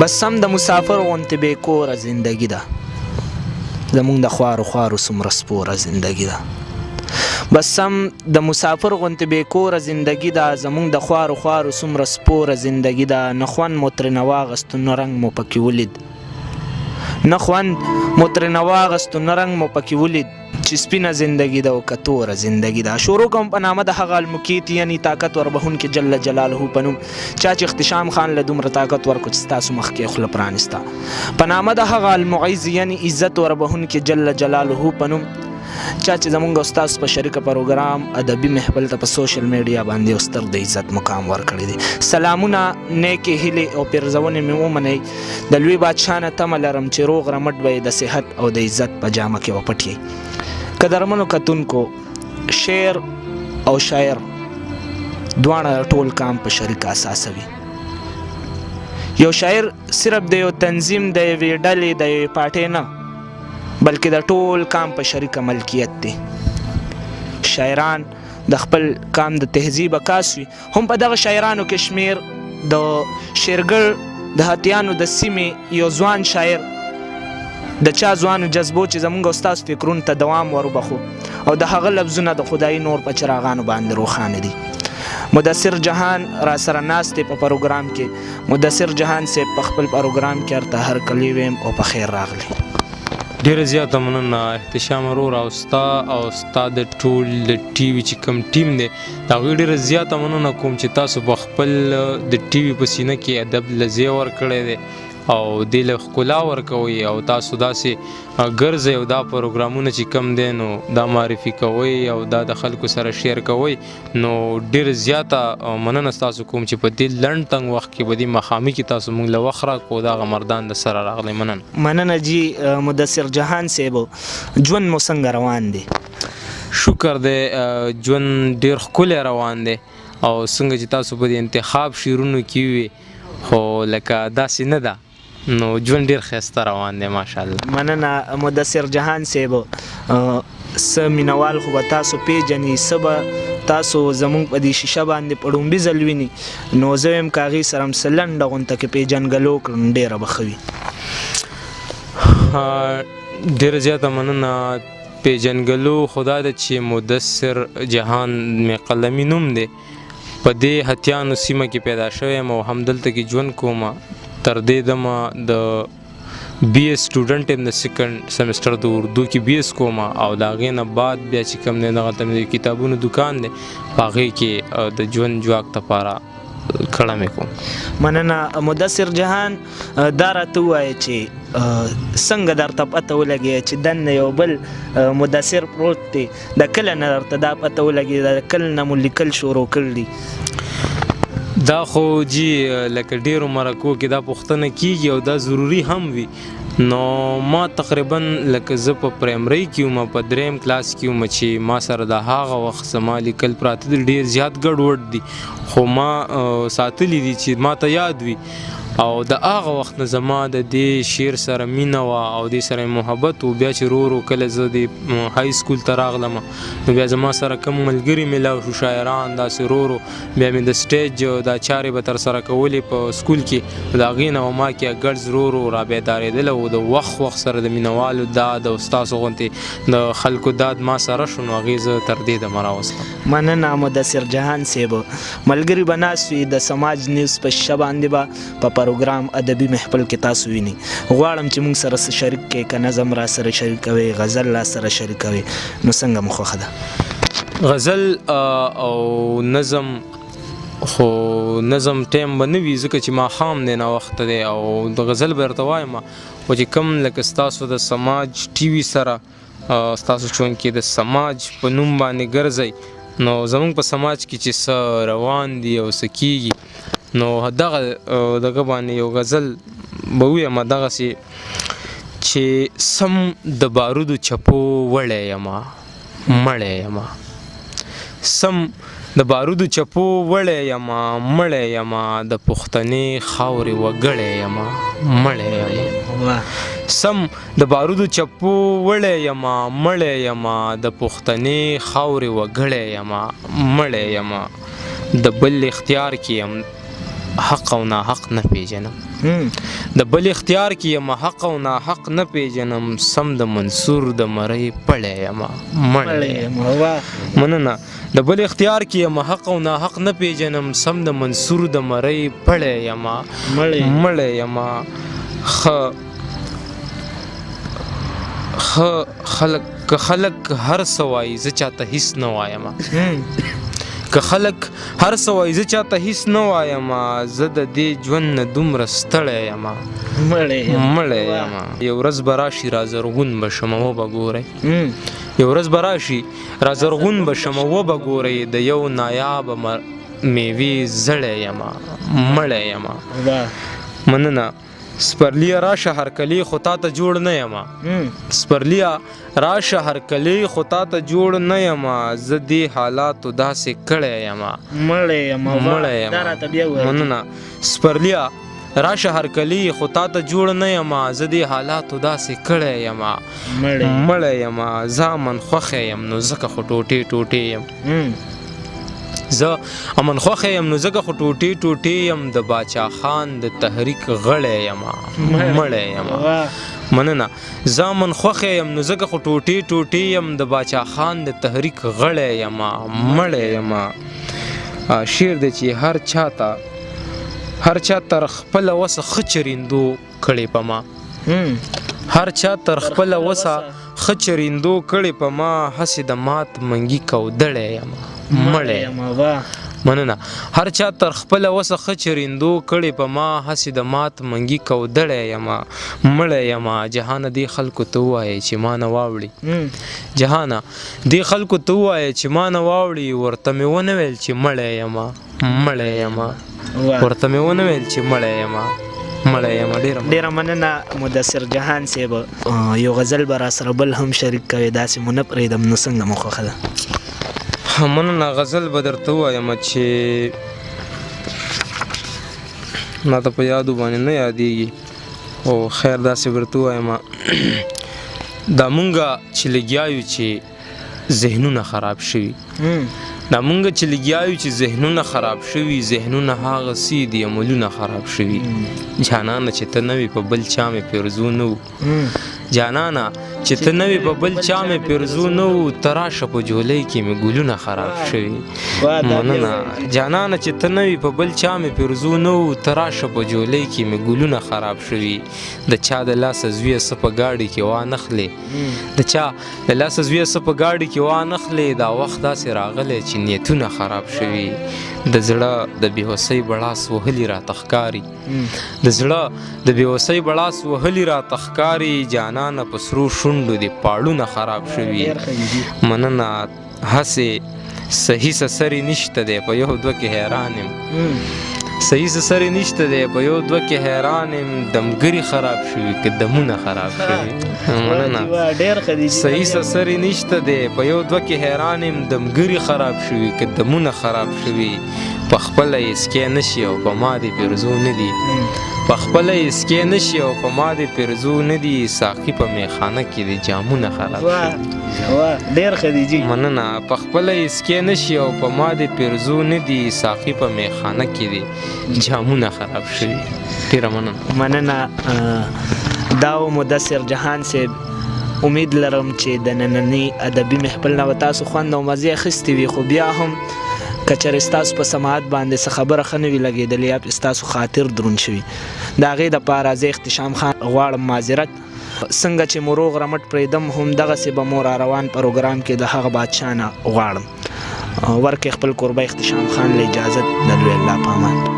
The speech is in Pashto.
بس سم د مسافر غونتې بې کوره زندګي ده زمونږ د خوارو خوارو څومره سپوره زندګي ده بس سم د مسافر غونتې بې کوره زندګي ده زمونږ د خوارو خوارو څومره سپوره زندګي ده نه خوند مو ترېنه واغستو نه رنګ مو پکې ولید نه خوند مو ترېنه واغستو نه رنګ مو پکې ولید چې سپینه زندګي ده او که توره زندګي ده. شروع کوم په نامه د هغه المقیت یعنې طاقت وربخونکي جل جلاله په نوم چا چې اختشام خان له دومره طاقت ورکړو چې ستاسو مخکې خوله پرانسته په نامه د هغه المعز یعنې عزت وربخونکي جل جلاله په نوم چا چې زمونږ استاذ په شریکه پروګرام ادبي محفل ته په سوشل میډیا باندې یو ستر د عزت مقام ورکړی دی. سلامونه نیکې هیلې او پیرزونې مې ومنئ د لوی بادشاه نه تمه لرم چې روغ رمټ به د صحت او د عزت په جامه کې وپټئ. قدرمنو کتونکو شعر او شاعر دواړه ټول کام په شریکه اساسوي. یو شاعر صرف د یو تنظیم د یوې ډلې د یوې پارټۍ نه بلکې د ټول کام په شریکه ملکیت دی. شاعران د خپل کام د تهذیب عکاس وي. هم په دغه شاعرانو کې شمیر د شیرګل د هتیانو د سیمې یو ځوان شاعر د چا ځوانو جذبو چې زمونږ استاذ فکرونو ته دوام وربخو او د هغه لفظونه د خدایي نور په چراغانو باندې روښانه دي. مدثر جهان را سره ناست دی په پروګرام کې. مدثر جهان صاحب په خپل پروګرام کې ارته هر کلی ویم او په خیر راغلی. ډیره زیاته مننه احتشام ورور او ستا د ټول د ټي وي چې کوم ټیم دی د هغوی ډیره زیاته مننه کوم چې تاسو په خپل د ټي وي په سینه کې ادب له ځای ورکړی دی او دې له ښکلا ورکوئ او تاسو داسې ګرځئ او دا پروګرامونه چې کم دی نو دا معرفي کوئ او دا د خلکو سره شیر کوئ. نو ډېر زیاته مننه ستاسو کوم چې په دې لنډ تنګ وخت کې په دې مخامي کې تاسو موږ له وخت راکړو دغه مردان د سره راغلی. مننه جی مدثر جهان صاحب. ژوند مو څنګه روان دی؟ شکر دی ژوند ډېر ښکلی روان دی او څنګه چې تاسو په دې انتخاب شعرونو کې وي خو لکه داسې نه ده نو ژوند ډېر ښایسته روان دی ماشاءالله. مننه مدثر جهان صاحب. څه مینوال خو به تاسو پیژنئ څه به تاسو زمونږ په دې شیشه باندې په ړومبي ځل ویني نو زه وایم که هغې سره هم څه لنډه غونته کې پیژنګلو کړم ډېره به ښه وي. ډېره زیاته مننه. پیژنګلو خو دا ده چې مدثر جهان مې قلمي نوم دی په دې هتیانو سیمه کې پیدا شوی یم او همدلته کې ژوند کوم. تر دې دمه د بی ایس سټوډنټ یم د سیکنډ سیمسټر د اردو کې بی ایس کوم او د هغې نه بعد بیا چې کوم دی دغه ته مې د کتابونو دکان دی په هغې کې د ژوند جواک دپاره کړه مې کوم. مننه مدثر جهان. دا راته ووایه چې څنګه درته پته ولګېده چې دننه یو بل مدثر پروت دی د کله نه درته دا پته ولګېده د کله نه مو لیکل شروع کړي؟ دا خو جی لکه ډیرو مرکو کې دا پوښتنه کیږي او دا ضروری هم وي. نو ما تقریبا لکه زه په پرایمرۍ کې وم په 3م کلاس کې وم چې ما سره د هغه وخت زما لیکل پراته دي ډېر زیات ګډوډ دي خو ما ساتلی دي چې ما ته یاد وي او د هغه وخت نه زما د دې شعر سره مینه وه او دې سره محبت و. بیا چې ورو کله زه د های سکول ته راغلم نو بیا زما سره کوم ملګري میلاو شو شاعران داسې ورو بیا مې د سټیج دا چارې به ترسره کولې په سکول کې د هغې نه ما کې ګډز ورو را بیدارېدله او د وخت سره د مینوالو داد او ستاسو غوندې د خلکو داد ما سره شو نو هغې زه تر دې دمه راوستم. مننه مدثر جهان صاحب. ملګري به ناست وي د سماج نیوز په شیشه باندې به په پروګرام ادبي محفل کې تاسو ویني. غواړم چې موږ سره شریک کړئ که نظم را سره شریکوئ غزل را سره شریکوئ نو څنګه مو خوښه ده؟ غزل او نظم خو نظم ټایم به نه وي ځکه چې ماښام دی ناوخته دی او د غزل به درته وایم خو چې کوم لکه ستاسو د سماج ټي وي سره ستاسو چونکې د سماج په نوم باندې ګرځئ نو زمونږ په سماج کې چې څه روان دي او څه کیږي نو دغه باندې یو غزل به ووایم دغسې چې سم د بارودو چپو وړی یمه مړی یمه سم د بارودو چپو وړی یمه مړی یمه د پښتنې خاورې وګړی یمه مړی یمه سم د بارودو چپو وړی یمه مړی یمه د پښتنې خاورې وګړی یمه مړی یمه د بل اختیار کې یم حق او ناحق نه پیژنم د بل اختیار کې یم حق او ناحق نه پیژنم سم د منصور د مرۍ پړی یم مړی مننه د بل اختیار کې یم حق او ناحق نه پیژنم سم د منصور د مرۍ پړی یم مړی یم خلک هر څه وایي زه چاته هیڅ نه وایم که خلک هر څه وایي زه چاته هیڅ نه وایم زه د دې ژوند نه دومره ستړی یم مړی یم یو ورځ به راشي را زرغون به شم وبه ګورئ یو ورځ به راشي را زرغون به شم وبه ګورئ د یو نایابه میوې زړی یم مړی یم مننه سپرلیا راشه هرکلی خو تا ته جوړ نه یم سپرلیا راشه هرکلی خو تا ته جوړ نه یم زه دې حالاتو داسې کړی یم مړی یم مننه سپرلیا راشه هرکلی خو تا ته جوړ نه یم زه دې حالاتو داسې کړی یم مړی یم زه امن خوښی یم نو ځکه خو ټوټې ټوټې یم زه امن خوښی یم نو ځکه خو ټوټې ټوټې یم د باچا خان د تحریک غړی یم مړی یم مننه زه امن خوښی یم نو ځکه خو ټوټې ټوټې یم د باچا خان د تحریک غړی یم مړی یم شعر دی چې هر چا تر خپله وسه ښه چریندو کړې په ما هر چا تر خپله وسه ښه چریندو کړې په ما هسې د مات منګي کودړی یم مړی مننه هر چا تر خپله وسه ښه چریندو کړې په ما هسې د مات منګي کودړی یم مړی یم جهانه دې خلکو ته ووایې چې ما نه واوړي جهانه دې خلکو ته ووایې چې ما نه واوړي ورته مې ونه ویل چې مړی یم مړی یم ورته مې ونه ویل چې مړی یم مړی یم ډېره مننه مدثر جهان صاحب یو غزل به را سره بل هم شریک کوي داسې مو نه پرېږدم نو څنګه مو خوښه ده مننه غزل به درته ووایم چې ما ته په یادو باندې نه یادېږي خو خیر داسې به درته ووایم دا مونږه چې لګیا یو چې ذهنونه خراب شوي دا مونږ چې لګیا یو چې ذهنونه خراب شوي ذهنونه هغه څه دي عملونه خراب شوي جانانه چې ته نه وې په بل چا مې پیرزو نه و جانانه چې ته نه وې په بل چا مې پیرزو نه و ته راشه په جولۍ کې مې ګلونه خراب شوي مننه جانانه چې ته نه وې په بل چا مې پیرزو نه و ته راشه په جولۍ کې مې ګلونه خراب شوي د چا د لاسه زویه څه په ګاډي کې وانخلې د چا د لاسه زویه څه په ګاډي کې وانخلې دا وخت داسې راغلی چې نیتونه خراب شوي د زړه د بېوسۍ بړاس وهلي راته ښکاري د زړه د بېوسۍ بړاس وهلي راته ښکاري جانانه په سرو شونډو دې پاړونه خراب شوي مننه هسې صحیح سسرې نشته دی په یو دوه کې حیران یم صحیح سسرې نشته دی په یو دوه کې حیران یم دمګري خراب شوي که دمونه خراب شوي مننه صحیح سسرې نشته دی په یو دوه کې حیران یم دمګري خراب شوي که دمونه خراب شوي په خپله یې سکی نشي او په ما دې پیرزو نه دي په خپله یې سکی نشي او په ما دې پیرزو نه دي ساقي په میخانه کې دې جامونه خراب شوي مننه په خپله یې سکی نشي او په ما دې پیرزو نه دي ساقي په میخانه کې دې جامونه خراب شوي ډېره مننه دا و مدثر جهان صاحب امید لرم چې د ننني ادبي محفل نه به تاسو خوند او مزې اخیستې وي خو بیا هم که چېرې ستاسو په سماعت باندې څه خبره ښه نه وي لګېدلې یا ستاسو خاطر دروند شوي د هغې دپاره زه اختشام خان غواړم معذرت څنګه چې مو روغ رمټ پرېږدم همدغسې به مو را روان پروګرام کې د هغه بادشاه نه غواړم ورکې خپل کوربه اختشام خان له اجازت د لوی الله په امان